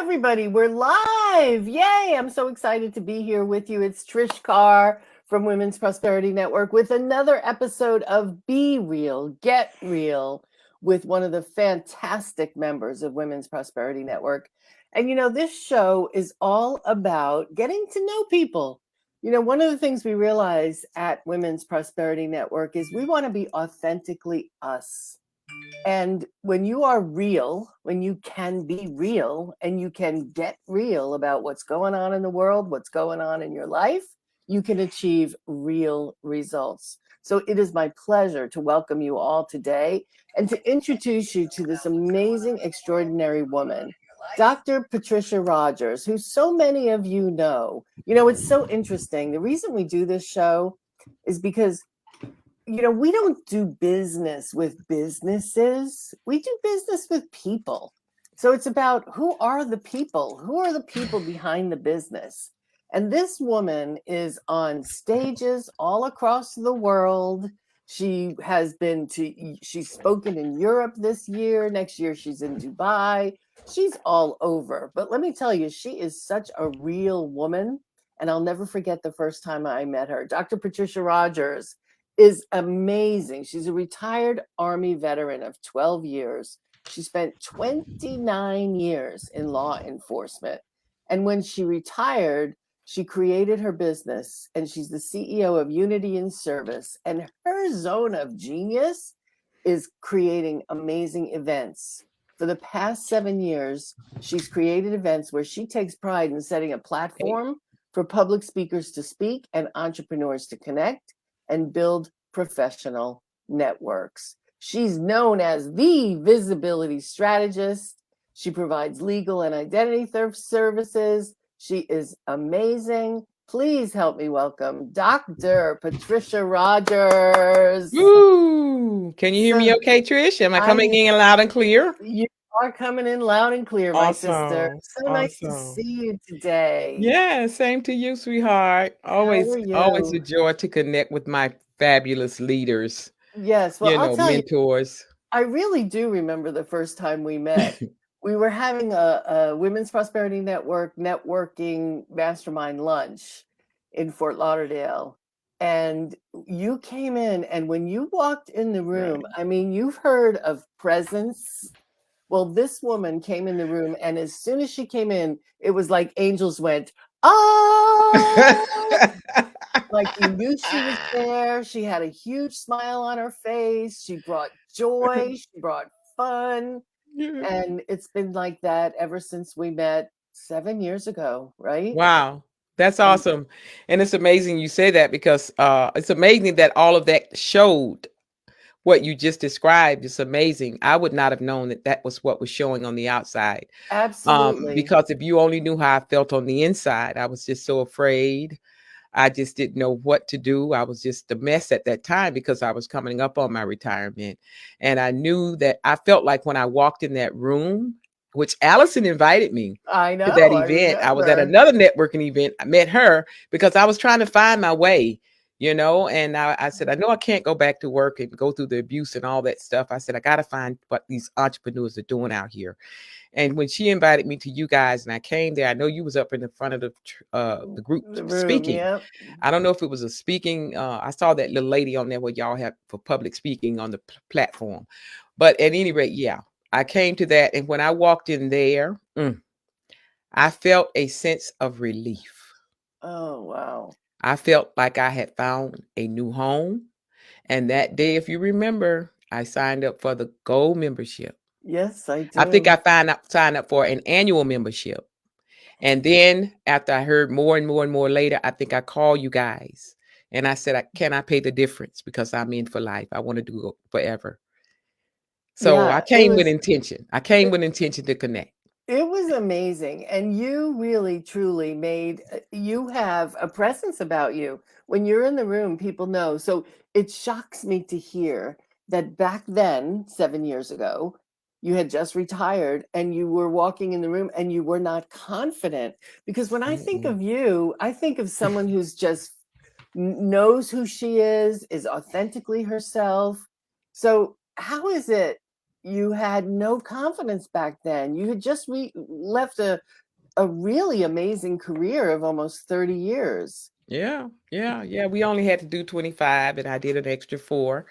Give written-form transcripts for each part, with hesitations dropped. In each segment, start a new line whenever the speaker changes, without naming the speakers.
everybody. We're live. Yay. I'm so excited to be here with you. It's Trish Carr from Women's Prosperity Network with another episode of Be Real, Get Real with one of the fantastic members of Women's Prosperity Network. And this show is all about getting to know people. One of the things we realize at Women's Prosperity Network is we want to be authentically us. And when you are real, when you can be real and you can get real about what's going on in the world, what's going on in your life, you can achieve real results. So it is my pleasure to welcome you all today and to introduce you to this amazing, extraordinary woman, Dr. Patricia Rogers, who so many of you know. It's so interesting. The reason we do this show is because we don't do business with businesses. We do business with people. So it's about who are the people? Who are the people behind the business? And this woman is on stages all across the world. She's spoken in Europe this year. Next year, she's in Dubai. She's all over. But let me tell you, she is such a real woman. And I'll never forget the first time I met her. Dr. Patricia Rogers is amazing. She's a retired Army veteran of 12 years. She spent 29 years in law enforcement. And when she retired, she created her business and she's the CEO of Unity in Service. And her zone of genius is creating amazing events. For the past 7 years, she's created events where she takes pride in setting a platform for public speakers to speak and entrepreneurs to connect and build professional networks. She's known as the visibility strategist. She provides legal and identity theft services. She is amazing. Please help me welcome Dr. Patricia Rogers.
Ooh, can you hear me okay, Trish? Am I coming in loud and clear?
You are coming in loud and clear, my sister. So nice to see you today.
Yeah, same to you, sweetheart. Always a joy to connect with my fabulous leaders.
Yes, well, I'll tell
mentors.
I really do remember the first time we met. We were having a Women's Prosperity Network networking mastermind lunch in Fort Lauderdale. And you came in, and when you walked in the room, I mean, you've heard of presence. Well, this woman came in the room, and as soon as she came in, it was like angels went, oh! Like you knew she was there. She had a huge smile on her face. She brought joy. She brought fun. And it's been like that ever since we met 7 years ago, right?
Wow. That's awesome. And it's amazing you say that because it's amazing that all of that showed what you just described. It's amazing. I would not have known that that was what was showing on the outside.
Absolutely.
Because if you only knew how I felt on the inside, I was just so afraid. I just didn't know what to do. I was just a mess at that time because I was coming up on my retirement. And I knew that I felt like when I walked in that room, which Allison invited me to that event. I was at another networking event. I met her because I was trying to find my way, and I said, I know I can't go back to work and go through the abuse and all that stuff. I said, I got to find what these entrepreneurs are doing out here. And when she invited me to you guys and I came there, I know you was up in the front of the group speaking. Yep. I don't know if it was a speaking. I saw that little lady on there where y'all have for public speaking on the platform. But at any rate, yeah, I came to that. And when I walked in there, I felt a sense of relief.
Oh, wow.
I felt like I had found a new home. And that day, if you remember, I signed up for the gold membership.
Yes, I do.
I think I signed up for an annual membership. And then after I heard more and more and more later, I think I called you guys and I said, can I pay the difference? Because I'm in for life. I want to do it forever. So yeah, I came with intention. I came with intention to connect.
It was amazing. And you really, truly you have a presence about you. When you're in the room, people know. So it shocks me to hear that back then, 7 years ago, you had just retired and you were walking in the room and you were not confident. Because when I think of you, I think of someone who's just knows who she is authentically herself. So how is it you had no confidence back then. You had just left a really amazing career of almost 30 years.
Yeah, yeah, yeah. We only had to do 25, and I did an extra 4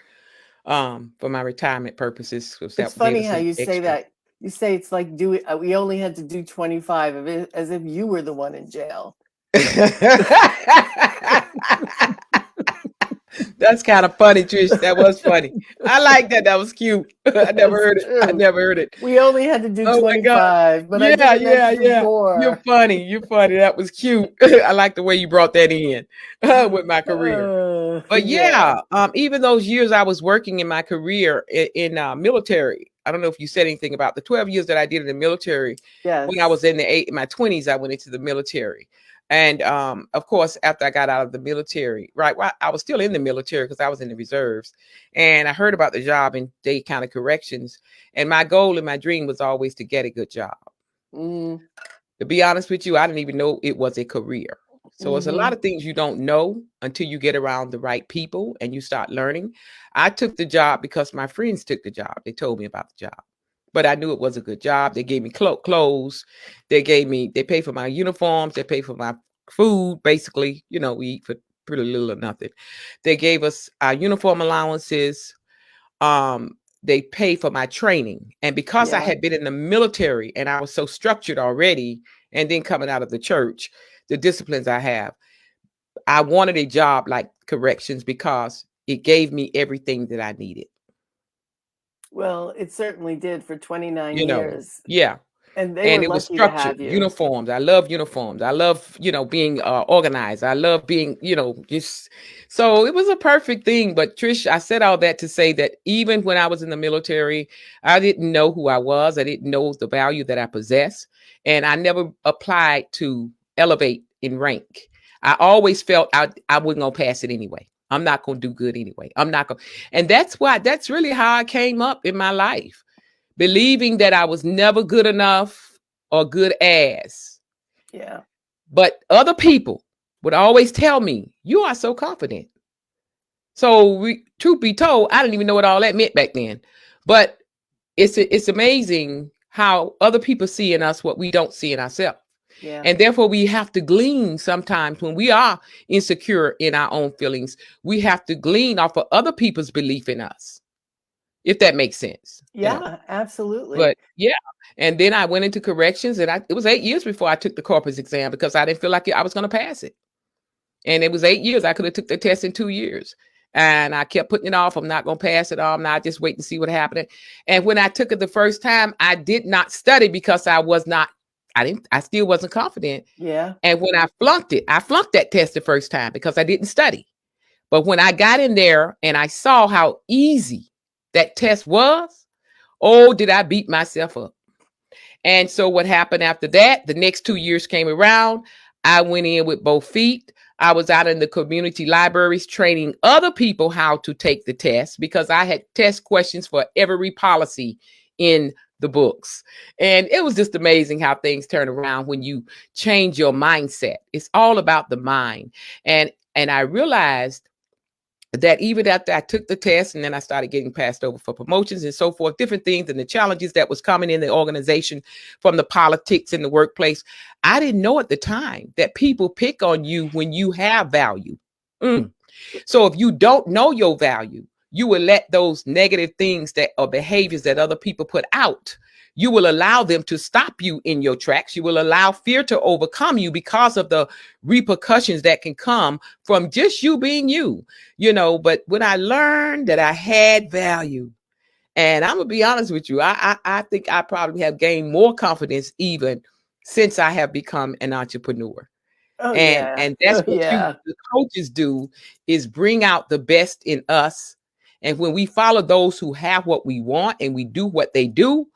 for my retirement purposes, because
It's
that gave
funny
us
how
an
you say
extra.
that. You say it's like we only had to do 25 of it, as if you were the one in jail.
That's kind of funny, Trish. That was funny. I like that. That was cute. I never
That's
heard it. I
true.
never heard it.
We only had to do
Oh my God.
25, but I did
Yeah,
an
yeah,
extra
yeah. You're
4.
funny. You're funny. That was cute. I like the way you brought that in with my career. But
Yeah.
yeah, even those years I was working in my career in military. I don't know if you said anything about the 12 years that I did in the military. When I was
Yes.
in my 20s, I went into the military. And of course, after I got out of the military, right, well, I was still in the military because I was in the reserves. And I heard about the job in Dade County Corrections. And my goal and my dream was always to get a good job.
Mm.
To be honest with you, I didn't even know it was a career. So it's a lot
Mm-hmm.
of things you don't know until you get around the right people and you start learning. I took the job because my friends took the job. They told me about the job. But I knew it was a good job. They gave me clothes. They paid for my uniforms. They paid for my food. Basically, we eat for pretty little or nothing. They gave us our uniform allowances. um they pay for my training, and because I
Yeah.
had been in the military and I was so structured already, and then coming out of the church, the disciplines I have, I wanted a job like corrections because it gave me everything that I needed.
Well, it certainly did for 29
you know
years.
yeah.
And they
And
were
it was
lucky to
structured
have you.
uniforms. I love uniforms. I love being organized. I love being just, so it was a perfect thing. But Trish, I said all that to say that even when I was in the military, I didn't know who I was. I didn't know the value that I possess, and I never applied to elevate in rank. I always felt I wasn't gonna pass it anyway. I'm not gonna do good anyway. I'm not gonna. And that's really how I came up in my life, believing that I was never good enough or good as.
Yeah.
But other people would always tell me, "You are so confident." So, truth be told, I didn't even know what all that meant back then. But it's amazing how other people see in us what we don't see in ourselves.
Yeah.
And therefore, we have to glean sometimes when we are insecure in our own feelings. We have to glean off of other people's belief in us, if that makes sense.
Yeah, absolutely.
But yeah, and then I went into corrections, and it was 8 years before I took the corpus exam because I didn't feel like I was going to pass it. And it was 8 years. I could have took the test in 2 years, and I kept putting it off. I'm not going to pass it. I'm not, just wait and see what happened. And when I took it the first time, I did not study because I was not. I still wasn't confident.
Yeah.
And when I flunked that test the first time because I didn't study. But when I got in there and I saw how easy that test was, oh, did I beat myself up. And so what happened after that, the next 2 years came around. I went in with both feet. I was out in the community libraries training other people how to take the test because I had test questions for every policy in the books. And it was just amazing how things turn around when you change your mindset. It's all about the mind. And I realized that even after I took the test and then I started getting passed over for promotions and so forth, different things and the challenges that was coming in the organization from the politics in the workplace, I didn't know at the time that people pick on you when you have value. Mm. So if you don't know your value, you will let those negative things that or behaviors that other people put out, you will allow them to stop you in your tracks. You will allow fear to overcome you because of the repercussions that can come from just you being you. But when I learned that I had value, and I'm gonna be honest with you, I think I probably have gained more confidence even since I have become an entrepreneur.
Oh
And
yeah.
and that's
Oh
what
yeah.
the coaches do, is bring out the best in us. And when we follow those who have what we want and we do what they do,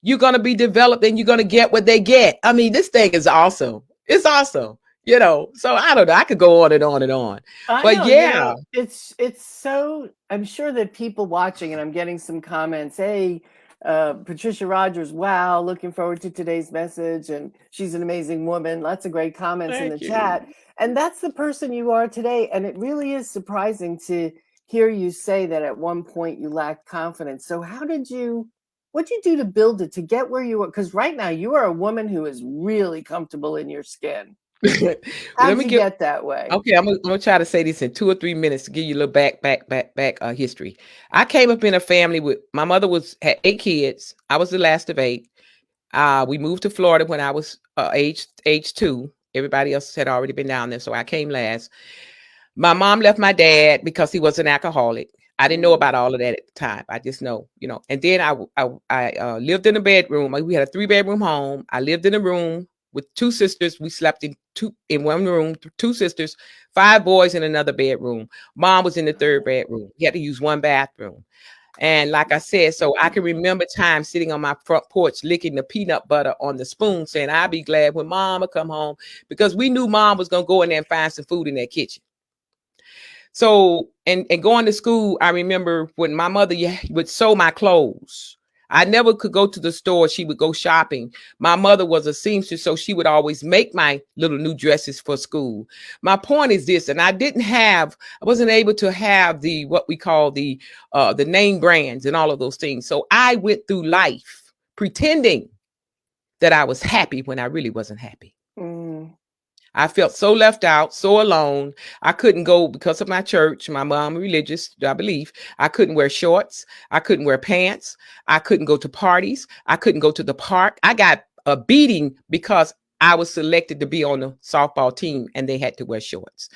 you're going to be developed and you're going to get what they get. I mean, this thing is awesome. It's awesome. So I don't know. I could go on and on and on.
I
But
know,
yeah,
it's so, I'm sure that people watching, and I'm getting some comments, hey, Patricia Rogers, wow, looking forward to today's message, and she's an amazing woman. Lots of great comments in the
thank you.
chat. And that's the person you are today. And it really is surprising to hear you say that at one point you lacked confidence. So how did you What'd you do to build it to get where you are? Because right now you are a woman who is really comfortable in your skin.
Well, let
How'd
me
you
give.
get that way?
Okay, I'm gonna try to say this in 2 or 3 minutes to give you a little back history. I came up in a family with my mother had 8 kids. I was the last of 8. We moved to Florida when I was age 2. Everybody else had already been down there, so I came last. My mom left my dad because he was an alcoholic. I didn't know about all of that at the time. I just know. And then I lived in a bedroom. We had a 3-bedroom home. I lived in a room with 2 sisters. We slept in one room, 2 sisters, 5 boys in another bedroom. Mom was in the 3rd bedroom. You had to use one bathroom. And like I said, so I can remember times sitting on my front porch licking the peanut butter on the spoon, saying, "I'll be glad when Mama come home," because we knew Mom was gonna go in there and find some food in that kitchen. So, and going to school, I remember when my mother would sew my clothes. I never could go to the store. She would go shopping. My mother was a seamstress, so she would always make my little new dresses for school. My point is this, and I wasn't able to have what we call the name brands and all of those things. So I went through life pretending that I was happy when I really wasn't happy.
Mm.
I felt so left out, so alone. I couldn't go because of my church. My mom religious, I believe. I couldn't wear shorts. I couldn't wear pants. I couldn't go to parties. I couldn't go to the park. I got a beating because I was selected to be on the softball team and they had to wear shorts.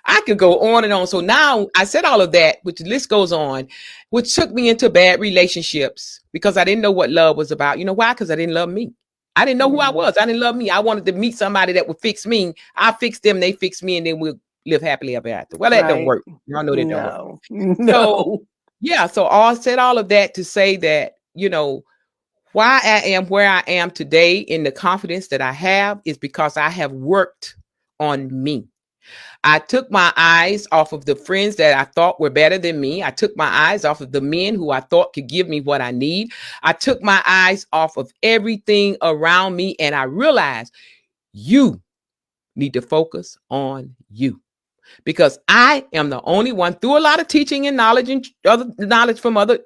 I could go on and on. So now I said all of that, which the list goes on, which took me into bad relationships because I didn't know what love was about. You know why? Because I didn't love me. I didn't know who I was. I didn't love me. I wanted to meet somebody that would fix me. I fix them, they fix me, and then we'll live happily ever after. Well, that don't
Right.
work. Y'all know that don't work.
No.
So,
No.
yeah. So I said all of that to say that, why I am where I am today in the confidence that I have is because I have worked on me. I took my eyes off of the friends that I thought were better than me. I took my eyes off of the men who I thought could give me what I need. I took my eyes off of everything around me and I realized you need to focus on you because I am the only one through a lot of teaching and other knowledge from other,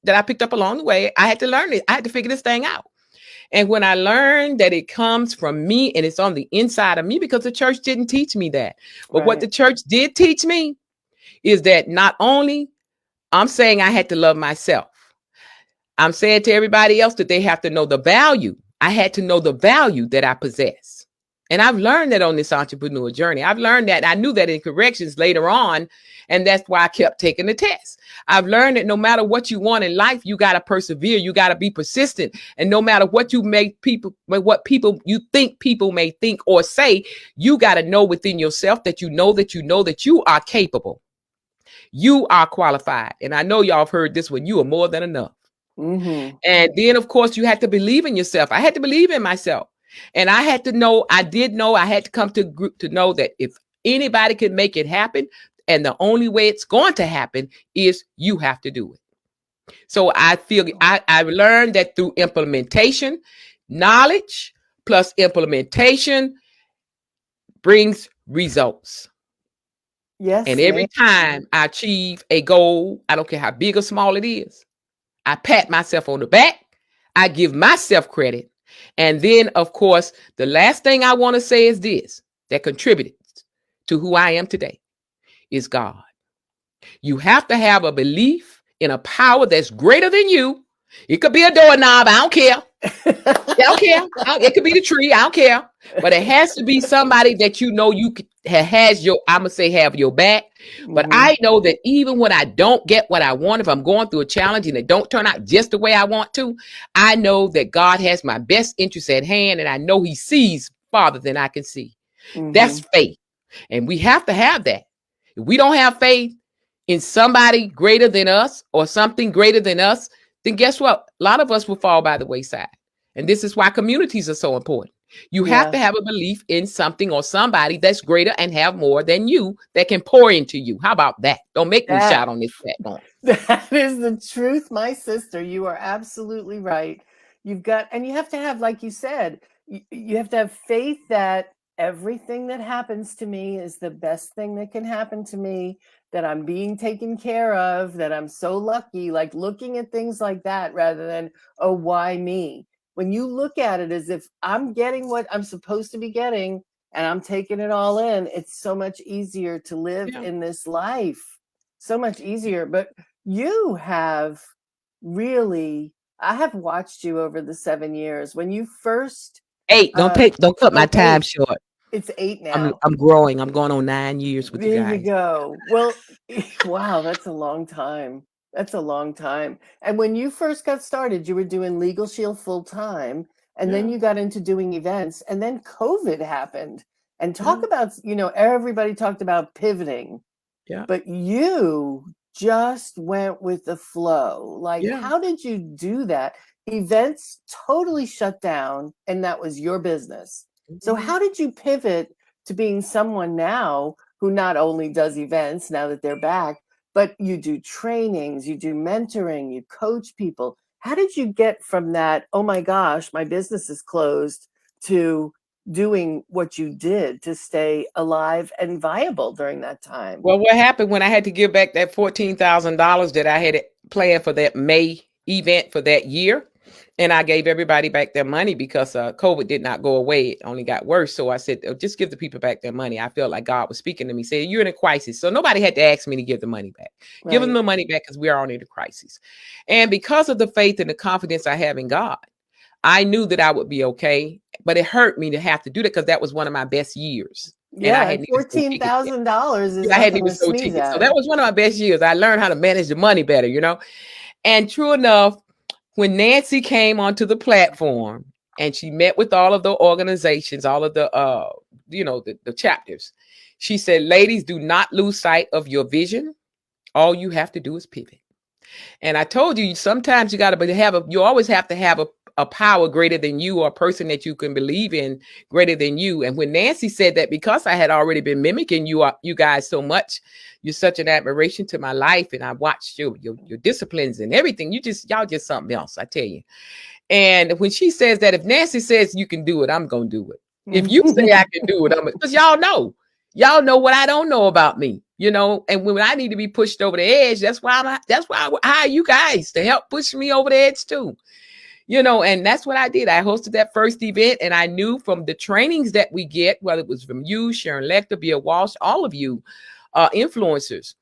that I picked up along the way. I had to learn it. I had to figure this thing out. And when I learned that it comes from me and it's on the inside of me, because the church didn't teach me that. But what the church did teach me is that not only I'm saying I had to love myself, I'm saying to everybody else that they have to know the value. I had to know the value that I possess. And I've learned that on this entrepreneur journey. I've learned that. I knew that in corrections later on. And that's why I kept taking the test. I've learned that no matter what you want in life, you got to persevere. You got to be persistent. And no matter what you think people may think or say, you got to know within yourself that you know that you are capable. You are qualified. And I know y'all have heard this one. You are more than enough.
Mm-hmm.
And then, of course, you had to believe in yourself. I had to believe in myself. And I had to know, I had to come to group to know that if anybody can make it happen, and the only way it's going to happen is you have to do it. So I feel I learned that through implementation, knowledge plus implementation brings results.
Yes,
And
ma'am.
every time I achieve a goal, I don't care how big or small it is, I pat myself on the back. I give myself credit. And then, of course, the last thing I want to say is this that contributed to who I am today is God. You have to have a belief in a power that's greater than you. It could be a doorknob. I don't care. I don't care. It could be the tree. I don't care. But it has to be somebody that has have your back. But
Mm-hmm.
I know that even when I don't get what I want, if I'm going through a challenge and it don't turn out just the way I want to, I know that God has my best interest at hand and I know he sees farther than I can see.
Mm-hmm.
That's faith. And we have to have that. If we don't have faith in somebody greater than us or something greater than us, then guess what? A lot of us will fall by the wayside. And this is why communities are so important. You have to have a belief in something or somebody that's greater and have more than you that can pour into you. How about that? Don't make me shout on this platform.
That is the truth, my sister. You are absolutely right. And you have to have, like you said, you have to have faith that everything that happens to me is the best thing that can happen to me, that I'm being taken care of, that I'm so lucky, like looking at things like that rather than, oh, why me? When you look at it as if I'm getting what I'm supposed to be getting and I'm taking it all in, it's so much easier to live
Yeah.
in this life. So much easier. But you have really, I have watched you over the 7 years. When you first,
8.
uh,
Don't cut my
oh,
time
eight,
short.
it's eight now.
I'm growing. I'm going on 9 years with you
There you
guys.
go. Well, wow, that's a long time. That's a long time. And when you first got started, you were doing Legal Shield full time, and then
Yeah.
you got into doing events, and then COVID happened. And talk
Yeah.
about, everybody talked about pivoting,
Yeah.
but you just went with the flow. Like,
Yeah.
how did you do that? Events totally shut down, and that was your business. So,
Mhm.
how did you pivot to being someone now who not only does events now that they're back, but you do trainings, you do mentoring, you coach people? How did you get from that, oh my gosh, my business is closed, to doing what you did to stay alive and viable during that time?
Well, what happened when I had to give back that $14,000 that I had planned for that May event for that year? And I gave everybody back their money because COVID did not go away. It only got worse. So I said, "Oh, just give the people back their money." I felt like God was speaking to me, saying, "You're in a crisis." So nobody had to ask me to give the money back. Give them
Right.
the money back because we are all in a crisis. And because of the faith and the confidence I have in God, I knew that I would be okay. But it hurt me to have to do that because that was one of my best years. And I
Yeah, and
hadn't even sold tickets yet.
$14,000 is
Yeah, I hadn't
nothing
even
to
sold
sneeze
tickets. So
at.
that was one of my best years. I learned how to manage the money better, you know? And true enough, when Nancy came onto the platform and she met with all of the organizations, all of the the chapters, she said, "Ladies, do not lose sight of your vision. All you have to do is pivot." And I told you, sometimes you got to you always have to have a power greater than you, or a person that you can believe in greater than you. And when Nancy said that, because I had already been mimicking you guys so much, you're such an admiration to my life. And I watched your disciplines and everything. Y'all just something else, I tell you. And when she says that, if Nancy says you can do it, I'm going to do it. If you say I can do it, because y'all know what I don't know about me, and when I need to be pushed over the edge, that's why I hire you guys to help push me over the edge too. And that's what I did. I hosted that first event, and I knew from the trainings that we get, whether it was from you, Sharon Lecter, Bill Walsh, all of you influencers,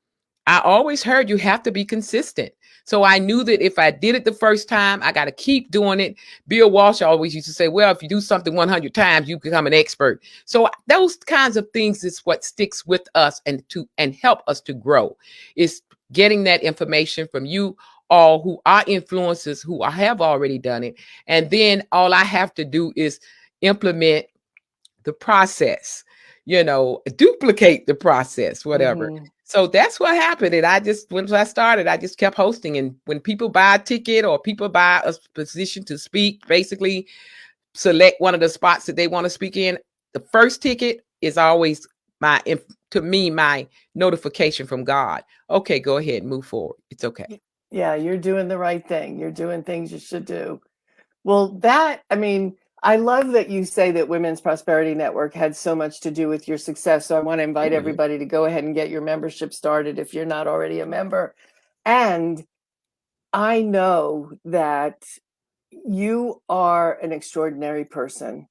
I always heard you have to be consistent. So I knew that if I did it the first time, I got to keep doing it. Bill Walsh always used to say, well, if you do something 100 times, you become an expert. So those kinds of things is what sticks with us and help us to grow, is getting that information from you all who are influencers who have already done it. And then all I have to do is implement the process, duplicate the process, whatever.
Mhm.
So that's what happened. And once I started, I just kept hosting. And when people buy a ticket or people buy a position to speak, basically select one of the spots that they want to speak in, the first ticket is always my notification from God. Okay, go ahead, move forward. It's okay.
Yeah, you're doing the right thing. You're doing things you should do. Well, I mean, I love that you say that Women's Prosperity Network had so much to do with your success. So I want to invite
Mhm.
everybody to go ahead and get your membership started if you're not already a member. And I know that you are an extraordinary person.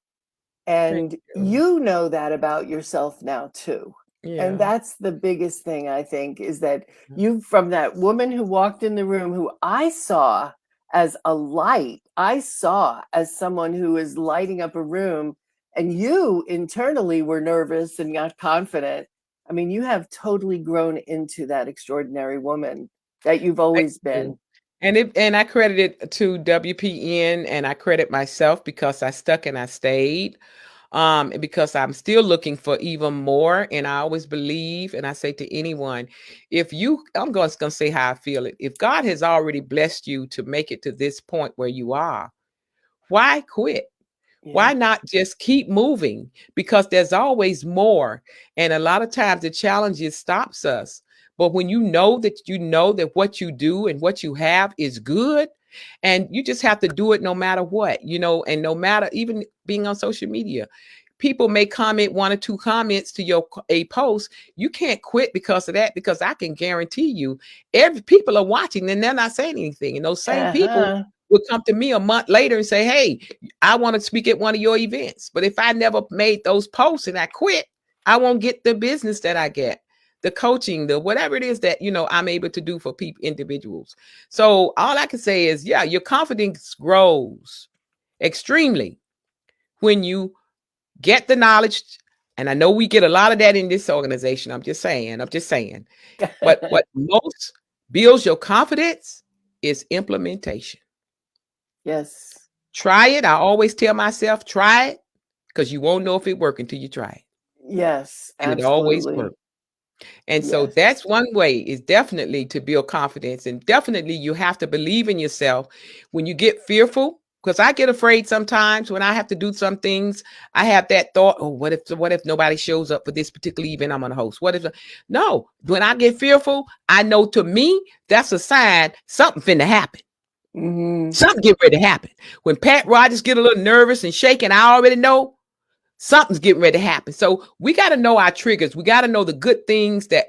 Thank
And
you.
you know that about yourself now too. And
Yeah.
that's the biggest thing, I think, is that you, from that woman who walked in the room, who I saw as a light, I saw as someone who is lighting up a room, and you internally were nervous and not confident. I mean, you have totally grown into that extraordinary woman that you've
Thank
always
you.
been.
And I credit it to WPN, and I credit myself because I stuck and I stayed. Because I'm still looking for even more. And I always believe, and I say to anyone, I'm going to say how I feel it. If God has already blessed you to make it to this point where you are, why quit?
Yeah.
Why not just keep moving? Because there's always more. And a lot of times the challenges stops us. But when you know that what you do and what you have is good, and you just have to do it no matter what, and no matter even being on social media. people may comment 1 or 2 comments to a post, you can't quit because of that, because I can guarantee you every people are watching and they're not saying anything. And those same people
Uh-huh.
will come to me a month later and say, hey, I want to speak at one of your events. But if I never made those posts and I quit, I won't get the business that I get, the coaching, the whatever it is that, I'm able to do for people, individuals. So all I can say is, yeah, your confidence grows extremely when you get the knowledge. And I know we get a lot of that in this organization. I'm just saying. But what most builds your confidence is implementation.
Yes.
Try it. I always tell myself, try it, because you won't know if it works until you try it.
Yes,
And it always
absolutely.
works. And so
Yes.
that's one way, is definitely to build confidence. And definitely you have to believe in yourself when you get fearful. Because I get afraid sometimes when I have to do some things. I have that thought, oh, what if nobody shows up for this particular event I'm going to host? What if? No, when I get fearful, I know, to me, that's a sign something finna happen.
Mm-hmm.
Something get ready to happen. When Pat Rogers get a little nervous and shaking, I already know something's getting ready to happen. So we got to know our triggers. We got to know the good things that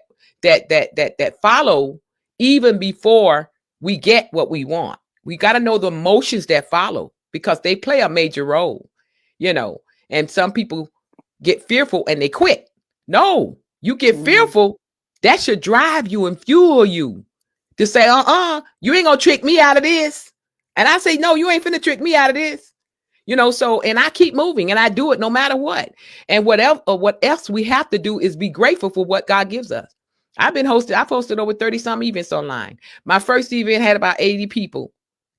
follow even before we get what we want. We got to know the emotions that follow, because they play a major role, and some people get fearful and they quit. No, you get fearful. That should drive you and fuel you to say, you ain't gonna trick me out of this. And I say, no, you ain't finna trick me out of this. So, and I keep moving and I do it no matter what. And what else we have to do is be grateful for what God gives us. I've hosted over 30 some events online. My first event had about 80 people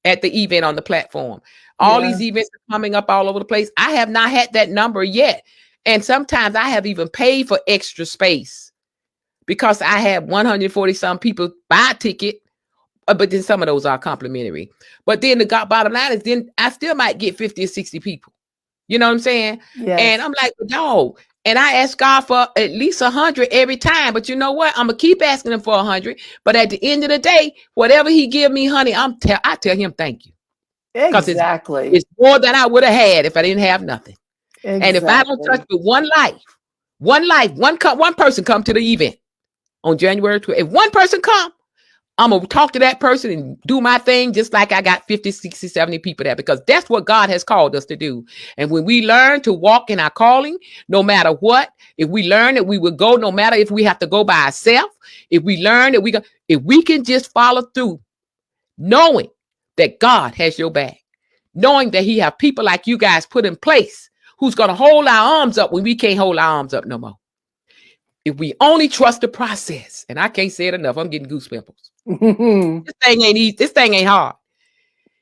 at the event on the platform. All these events are coming up all over the place. I have not had that number yet. And sometimes I have even paid for extra space because I had 140 some people buy a ticket. But then some of those are complimentary. But then the bottom line is, then I still might get 50 or 60 people. You know what I'm saying?
Yes.
And I'm like, no. And I ask God for at least 100 every time. But you know what? I'm going to keep asking him for 100. But at the end of the day, whatever he give me, honey, I tell him thank you.
Exactly.
It's more than I would have had if I didn't have nothing.
Exactly.
And if I don't touch with one person come to the event on January 12th. If one person come, I'm going to talk to that person and do my thing just like I got 50, 60, 70 people there, because that's what God has called us to do. And when we learn to walk in our calling, no matter what, if we learn that we will go, no matter if we have to go by ourselves, if we learn that if we can just follow through, knowing that God has your back, knowing that he have people like you guys put in place who's going to hold our arms up when we can't hold our arms up no more. If we only trust the process, and I can't say it enough, I'm getting goosebumps. This thing ain't easy. This thing ain't hard.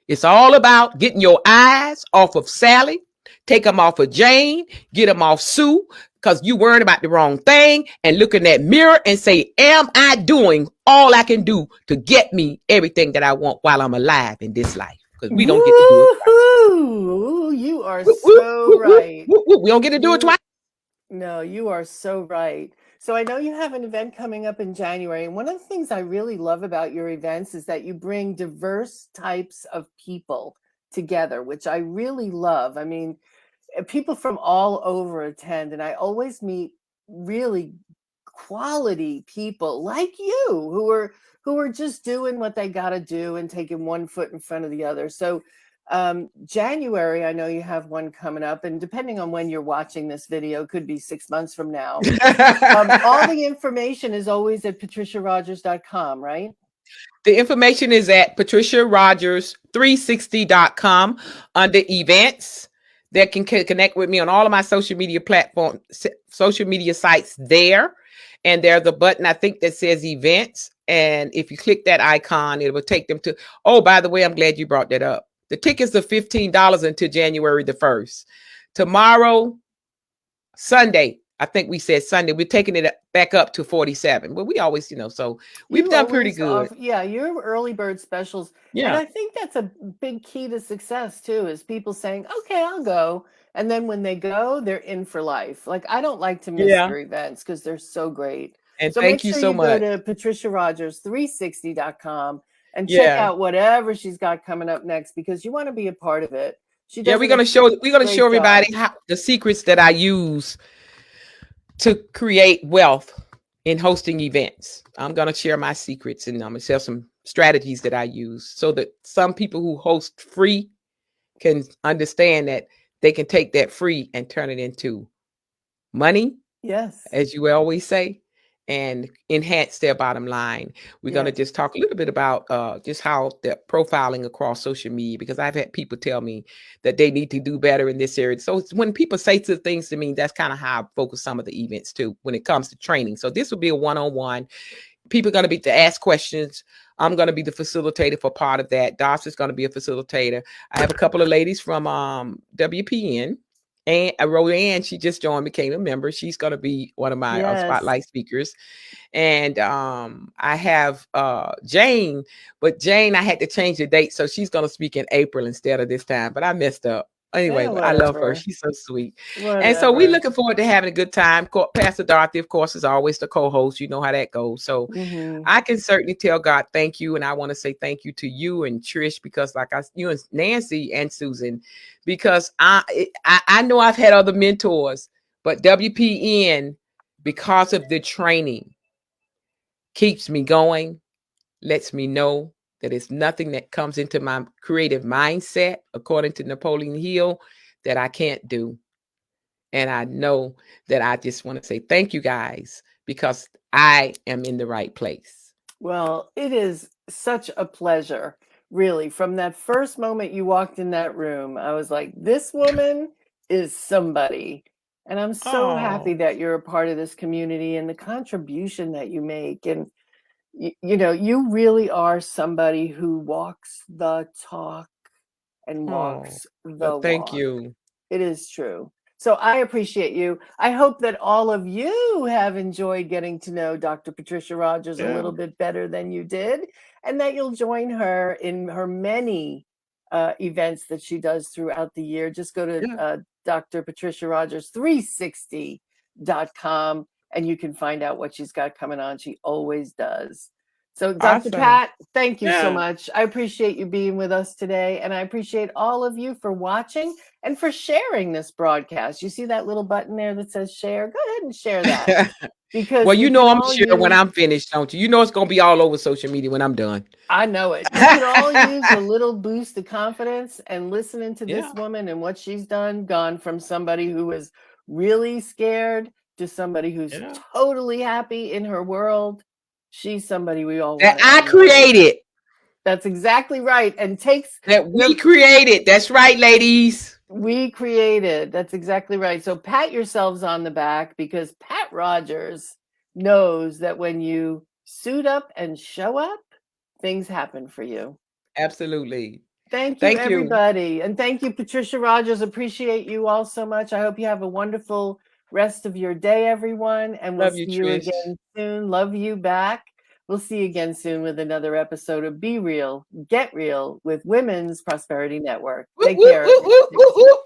It's all about getting your eyes off of Sally, take them off of Jane, get them off Sue, because you worrying about the wrong thing, and look in that mirror and say, am I doing all I can do to get me everything that I want while I'm alive in this life? Because we don't get to do it
twice. You are so right.
We don't get to do it twice.
No, you are so right. So I know you have an event coming up in January. And one of the things I really love about your events is that you bring diverse types of people together, which I really love. I mean, people from all over attend, and I always meet really quality people like you who are just doing what they got to do and taking one foot in front of the other. So January, I know you have one coming up, and depending on when you're watching this video, could be 6 months from now. All the information is always at patriciarogers.com, right?
The information is at patriciarogers360.com under events. That can connect with me on all of my social media platforms, social media sites there. And there's a button, I think, that says events. And if you click that icon, it will take them to, oh, by the way, I'm glad you brought that up. The tickets are $15 until January the 1st. Tomorrow, Sunday, I think we said Sunday, we're taking it back up to 47. But we always, so we've done pretty good.
Your early bird specials. Yeah. And I think that's a big key to success too, is people saying, okay, I'll go. And then when they go, they're in for life. Like, I don't like to miss your events because they're so great.
And so thank you so much.
Go to patriciarogers360.com and check out whatever she's got coming up next, because you want to be a part of it. She
Yeah,
does
we're gonna show
great job.
everybody how the secrets that I use to create wealth in hosting events. I'm gonna share my secrets and I'm gonna share some strategies that I use so that some people who host free can understand that they can take that free and turn it into money,
Yes.
as you always say, and enhance their bottom line. We're going to
Yes.
just talk a little bit about just how the profiling across social media, because I've had people tell me that they need to do better in this area. So when people say things to me, that's kind of how I focus some of the events too when it comes to training. So this will be a one-on-one. People are going to be to ask questions. I'm going to be the facilitator for part of that. Doss is going to be a facilitator. I have a couple of ladies from WPN. And Roanne, she just joined, became a member. She's going to be one of my
Yes.
spotlight speakers. And I have Jane, but Jane, I had to change the date, so she's going to speak in April instead of this time. But I messed up.
Yeah,
Anyway, I love her.
whatever.
She's so sweet. And so we're
Whatever.
looking forward to having a good time. Pastor Dorothy, of course, is always the co-host. You know how that goes. So
Hmm.
I can certainly tell God thank you. And I want to say thank you to you and Trish, because you and Nancy and Susan, because I know I've had other mentors, but WPN, because of the training, keeps me going, lets me know that it's nothing that comes into my creative mindset, according to Napoleon Hill, that I can't do. And I know that I just want to say thank you guys, because I am in the right place.
Well, it is such a pleasure, really. From that first moment you walked in that room, I was like, this woman is somebody. And I'm so happy
Oh,
that you're a part of this community and the contribution that you make. And, you know, you really are somebody who walks the talk and
oh,
walks the
well, thank
walk.
you.
It is true. So I appreciate you. I hope that all of you have enjoyed getting to know Dr. Patricia Rogers a
Yeah,
little bit better than you did, and that you'll join her in her many events that she does throughout the year. Just go to
yeah,
Dr. Patricia Rogers 360.com and you can find out what she's got coming on. She always does. So, Dr.
awesome.
Pat, thank you so
Yeah,
much. I appreciate you being with us today, and I appreciate all of you for watching and for sharing this broadcast. You see that little button there that says share? Go ahead and share that,
well,
because
you
we
know
could
I'm gonna
all
share when
use,
I'm finished, don't you? You know it's gonna be all over social media when I'm done.
I know it. We could all use a little boost of confidence, and listening to
Yeah,
this woman and what she's done, gone from somebody who was really scared to somebody who's
yeah.
totally happy in her world. She's somebody we all
That
want to
I
emulate.
created.
That's exactly right. And takes
That we
the
created. That's right, ladies.
we created. That's exactly right. So pat yourselves on the back, because Pat Rogers knows that when you suit up and show up, things happen for you.
Absolutely.
Thank you,
Thank you.
everybody. And thank you, Patricia Rogers. Appreciate you all so much. I hope you have a wonderful rest of your day, everyone. And we'll
Love
see
you,
you
Trish.
again soon. Love you back. We'll see you again soon with another episode of Be Real, Get Real with Women's Prosperity Network.
Whoop,
Take
whoop,
care.
whoop, whoop, whoop, whoop.